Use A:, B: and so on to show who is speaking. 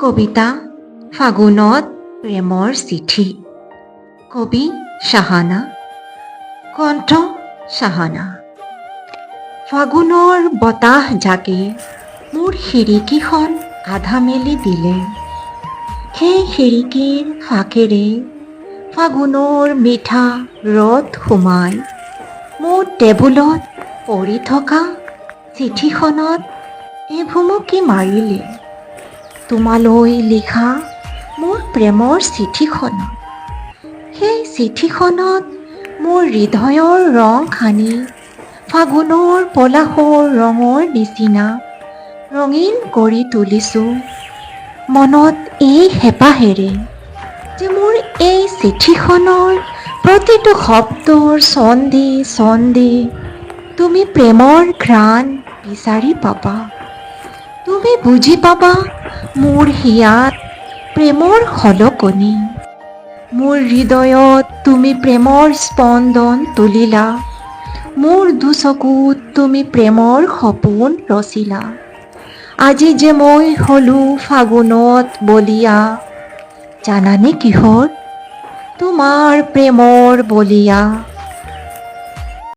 A: কবিতা ফাগুনত প্ৰেমৰ চিঠি। কবি চাহানা। কণ্ঠ চাহানা। ফাগুনৰ বতাহ জাকে মোৰ খিৰিকীখন আধা মেলি দিলে। সেই খিৰিকীৰ ফাঁকেৰে ফাগুনৰ মিঠা ৰদ সোমাই মোৰ টেবুলত পৰি থকা চিঠিখনত এভুমুকি মাৰিলে। তোমালৈ লিখা মোৰ প্ৰেমৰ চিঠিখনত। সেই চিঠিখনত মোৰ হৃদয়ৰ ৰং সানি ফাগুনৰ পলাশৰ ৰঙৰ নিচিনা ৰঙীন কৰি তুলিছোঁ মনত এই হেঁপাহেৰে যে মোৰ এই চিঠিখনৰ প্ৰতিটো শব্দৰ ছন্দে ছন্দে তুমি প্ৰেমৰ ঘ্ৰাণ বিচাৰি পাবা। তুমি বুজি পাবা মোৰ হিয়াত প্ৰেমৰ খলকনি। মোৰ হৃদয়ত তুমি প্ৰেমৰ স্পন্দন তুলিলা। মোৰ দুচকুত তুমি প্ৰেমৰ সপোন ৰচিলা। আজি যে মই হ'লো ফাগুনত বলিয়া, জানানে কিহৰ? তোমাৰ প্ৰেমৰ বলিয়া।